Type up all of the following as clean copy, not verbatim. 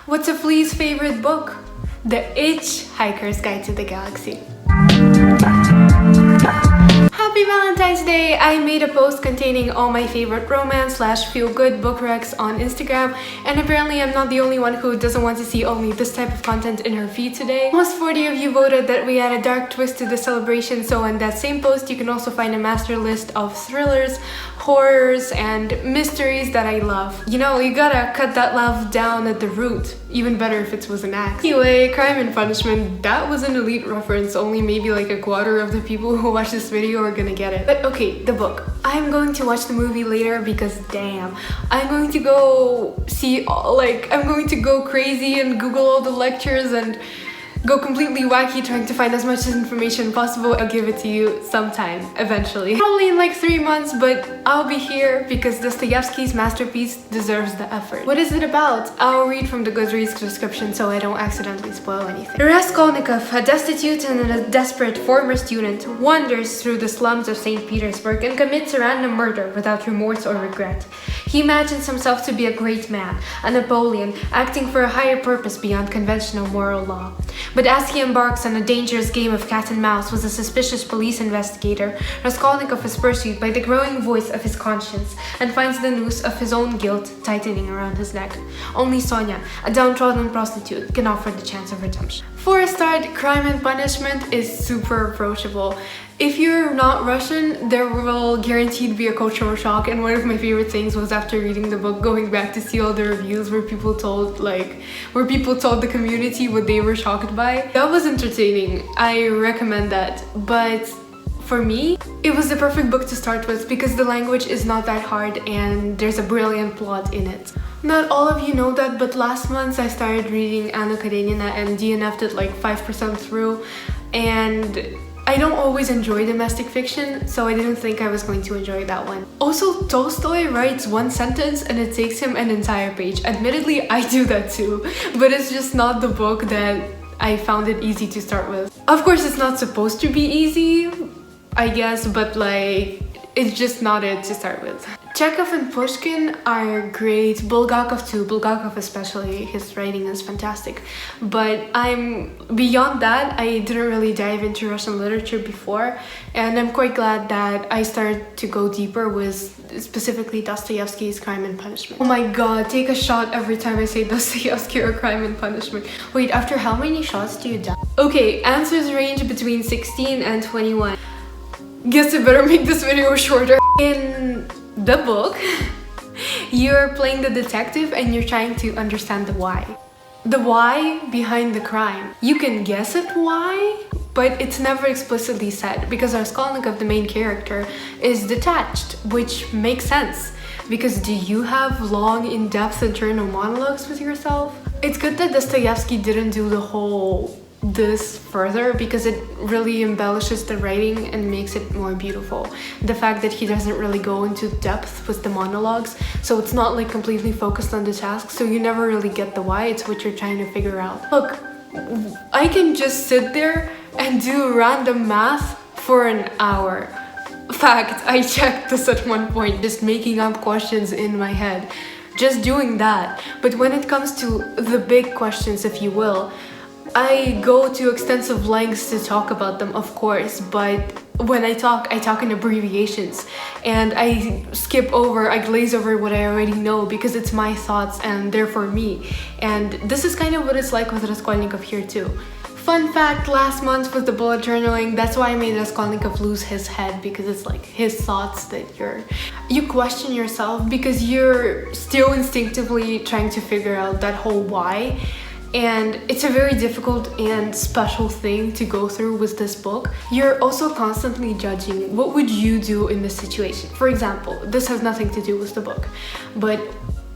What's a flea's favorite book? The Hitchhiker's Guide to the Galaxy. Happy Valentine's Day! I made a post containing all my favorite romance/feel-good book recs on Instagram, and apparently I'm not the only one who doesn't want to see only this type of content in her feed today. Almost 40 of you voted that we had a dark twist to the celebration, so on that same post you can also find a master list of thrillers, horrors, and mysteries that I love. You know, you gotta cut that love down at the root. Even better if it was an axe. Anyway, Crime and Punishment, that was an elite reference. Only maybe like a quarter of the people who watch this video are gonna get it. But okay, the book. I'm going to watch the movie later because damn, I'm going to go see I'm going to go crazy and Google all the lectures and go completely wacky trying to find as much information possible. I'll give it to you sometime, eventually. Probably in like 3 months, but I'll be here because Dostoevsky's masterpiece deserves the effort. What is it about? I'll read from the Goodreads description so I don't accidentally spoil anything. Raskolnikov, a destitute and a desperate former student, wanders through the slums of St. Petersburg and commits a random murder without remorse or regret. He imagines himself to be a great man, a Napoleon, acting for a higher purpose beyond conventional moral law. But as he embarks on a dangerous game of cat and mouse with a suspicious police investigator, Raskolnikov is pursued by the growing voice of his conscience and finds the noose of his own guilt tightening around his neck. Only Sonia, a downtrodden prostitute, can offer the chance of redemption. For a start, Crime and Punishment is super approachable. If you're not Russian, there will guaranteed be a cultural shock, and one of my favorite things was after reading the book, going back to see all the reviews where people told the community what they were shocked by. That was entertaining. I recommend that. But for me, it was the perfect book to start with because the language is not that hard and there's a brilliant plot in it. Not all of you know that, but last month I started reading Anna Karenina and DNF'd it like 5% through, and I don't always enjoy domestic fiction, so I didn't think I was going to enjoy that one. Also, Tolstoy writes one sentence and it takes him an entire page. Admittedly, I do that too, but it's just not the book that I found it easy to start with. Of course, it's not supposed to be easy, I guess, but like, it's just not it to start with. Chekhov and Pushkin are great, Bulgakov too, Bulgakov especially, his writing is fantastic. But beyond that, I didn't really dive into Russian literature before, and I'm quite glad that I started to go deeper with specifically Dostoevsky's Crime and Punishment. Oh my god, take a shot every time I say Dostoevsky or Crime and Punishment. Wait, after how many shots do you die? Okay, answers range between 16 and 21. Guess I better make this video shorter. In the book, you're playing the detective and you're trying to understand the why. The why behind the crime. You can guess at why, but it's never explicitly said because Raskolnikov, the main character, is detached, which makes sense. Because do you have long, in-depth internal monologues with yourself? It's good that Dostoevsky didn't do the whole this further because it really embellishes the writing and makes it more beautiful. The fact that he doesn't really go into depth with the monologues, so it's not like completely focused on the task, so you never really get the why, it's what you're trying to figure out. Look, I can just sit there and do random math for an hour. Fact, I checked this at one point, just making up questions in my head. Just doing that. But when it comes to the big questions, if you will, I go to extensive lengths to talk about them, of course, but when I talk in abbreviations, and I glaze over what I already know because it's my thoughts and therefore me. And this is kind of what it's like with Raskolnikov here too. Fun fact, last month with the bullet journaling, that's why I made Raskolnikov lose his head, because it's like his thoughts that you question yourself because you're still instinctively trying to figure out that whole why. And it's a very difficult and special thing to go through with this book. You're also constantly judging what would you do in this situation. For example, this has nothing to do with the book, but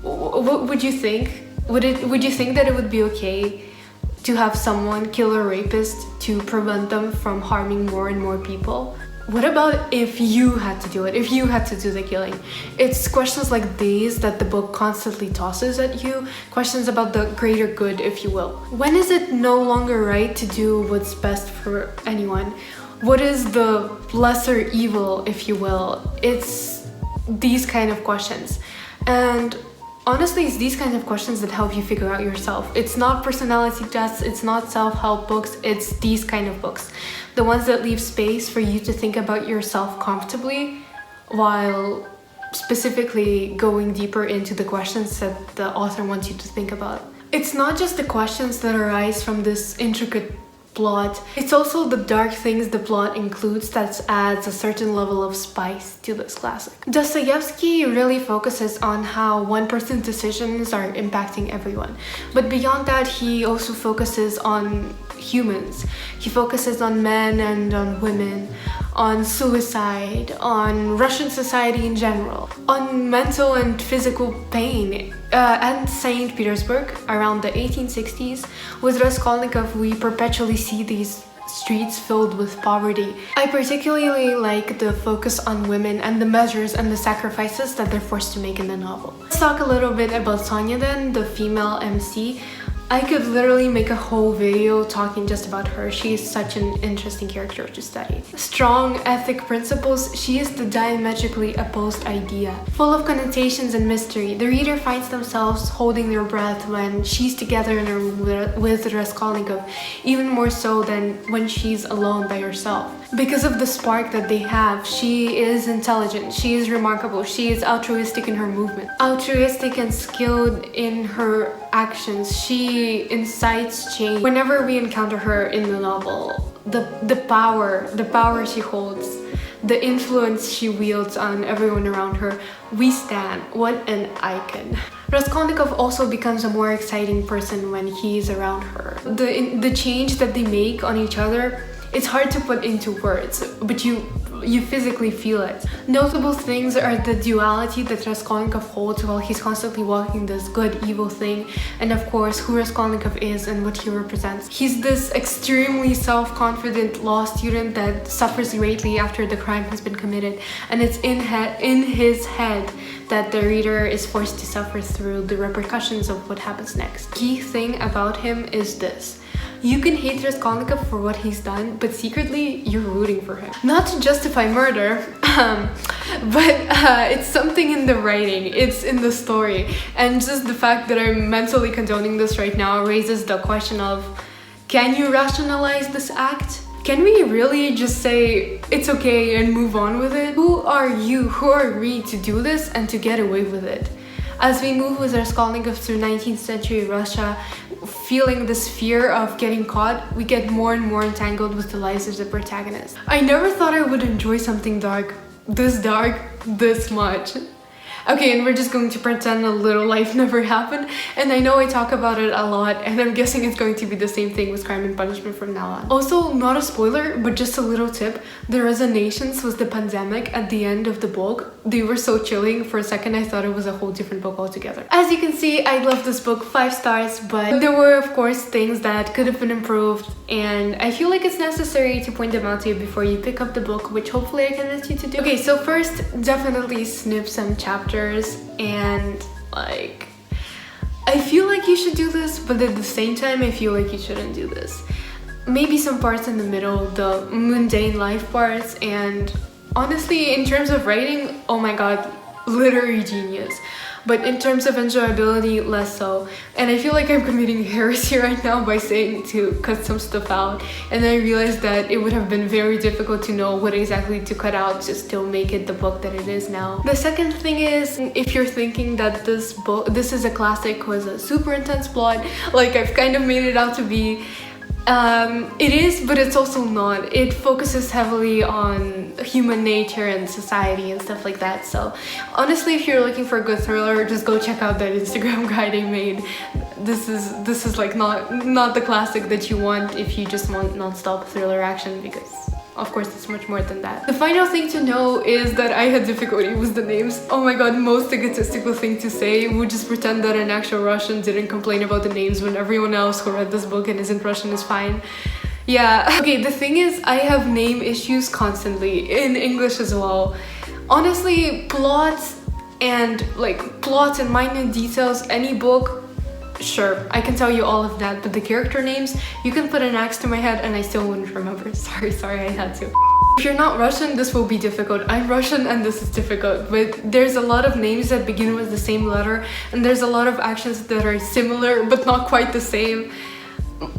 what would you think? Would you think that it would be okay to have someone kill a rapist to prevent them from harming more and more people? What about if you had to do it, if you had to do the killing? It's questions like these that the book constantly tosses at you, questions about the greater good, if you will. When is it no longer right to do what's best for anyone? What is the lesser evil, if you will? It's these kind of questions. And Honestly, it's these kinds of questions that help you figure out yourself. It's not personality tests, it's not self-help books, it's these kind of books. The ones that leave space for you to think about yourself comfortably while specifically going deeper into the questions that the author wants you to think about. It's not just the questions that arise from this intricate plot, it's also the dark things the plot includes that adds a certain level of spice to this classic. Dostoevsky really focuses on how one person's decisions are impacting everyone, but beyond that he also focuses on humans. He focuses on men and on women, on suicide, on Russian society in general, on mental and physical pain. And St. Petersburg around the 1860s, with Raskolnikov we perpetually see these streets filled with poverty. I particularly like the focus on women and the measures and the sacrifices that they're forced to make in the novel. Let's talk a little bit about Sonia then, the female MC. I could literally make a whole video talking just about her. She is such an interesting character to study. Strong ethic principles, she is the diametrically opposed idea. Full of connotations and mystery, the reader finds themselves holding their breath when she's together in a room with Raskolnikov, even more so than when she's alone by herself. Because of the spark that they have, she is intelligent, she is remarkable, she is altruistic in her movement. Altruistic and skilled in her actions, she incites change. Whenever we encounter her in the novel, the power she holds, the influence she wields on everyone around her, we stand. What an icon. Raskolnikov also becomes a more exciting person when he's around her. The change that they make on each other, it's hard to put into words, but you physically feel it. Notable things are the duality that Raskolnikov holds while he's constantly walking this good-evil thing, and of course who Raskolnikov is and what he represents. He's this extremely self-confident law student that suffers greatly after the crime has been committed, and it's in his head that the reader is forced to suffer through the repercussions of what happens next. Key thing about him is this: you can hate Raskolnikov for what he's done, but secretly you're rooting for him. Not to justify murder, but it's something in the writing, it's in the story, and just the fact that I'm mentally condoning this right now raises the question of, can you rationalize this act? Can we really just say it's okay and move on with it? Who are you, who are we to do this and to get away with it? As we move with Raskolnikov through 19th century Russia, feeling this fear of getting caught, we get more and more entangled with the lives of the protagonists. I never thought I would enjoy something dark, this much. Okay, and we're just going to pretend a little life never happened, and I know I talk about it a lot, and I'm guessing it's going to be the same thing with Crime and Punishment from now on. Also, not a spoiler, but just a little tip, the resonations with the pandemic at the end of the book, they were so chilling. For a second I thought it was a whole different book altogether. As you can see, I love this book 5 stars, but there were of course things that could have been improved, and I feel like it's necessary to point them out to you before you pick up the book, which hopefully I can let you to do. Okay, so first, definitely snip some chapters, and like, I feel like you should do this, but at the same time I feel like you shouldn't do this. Maybe some parts in the middle, the mundane life parts, and honestly in terms of writing, oh my god, literary genius. But in terms of enjoyability, less so. And I feel like I'm committing heresy right now by saying to cut some stuff out, and I realized that it would have been very difficult to know what exactly to cut out to still make it the book that it is now. The second thing is, if you're thinking that this is a classic with a super intense plot, like I've kind of made it out to be, it is, but it's also not. It focuses heavily on human nature and society and stuff like that. So honestly, if you're looking for a good thriller, just go check out that Instagram guide I made. This is like not the classic that you want if you just want non-stop thriller action, because of course it's much more than that. The final thing to know is that I had difficulty with the names. Oh my god, most egotistical thing to say would just pretend that an actual Russian didn't complain about the names when everyone else who read this book and isn't Russian is fine. Yeah, okay, the thing is, I have name issues constantly, in English as well. Honestly, plots and minute details, any book, sure, I can tell you all of that, but the character names, you can put an axe to my head and I still wouldn't remember. Sorry, I had to. If you're not Russian, this will be difficult. I'm Russian and this is difficult, but there's a lot of names that begin with the same letter, and there's a lot of actions that are similar but not quite the same.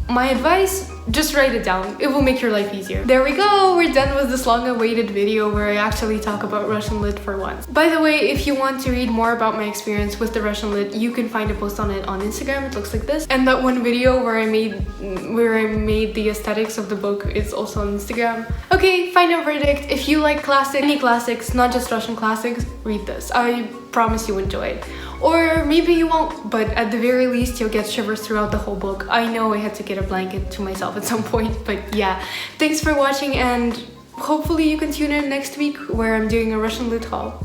My advice, just write it down. It will make your life easier. There we go, we're done with this long-awaited video where I actually talk about Russian lit for once. By the way, if you want to read more about my experience with the Russian lit, you can find a post on it on Instagram. It looks like this. And that one video where I made the aesthetics of the book is also on Instagram. Okay, final verdict. If you like any classics, not just Russian classics, read this. I promise you'll enjoy it. Or maybe you won't, but at the very least you'll get shivers throughout the whole book. I know I had to get a blanket to myself at some point, but yeah. Thanks for watching, and hopefully you can tune in next week where I'm doing a Russian lit haul.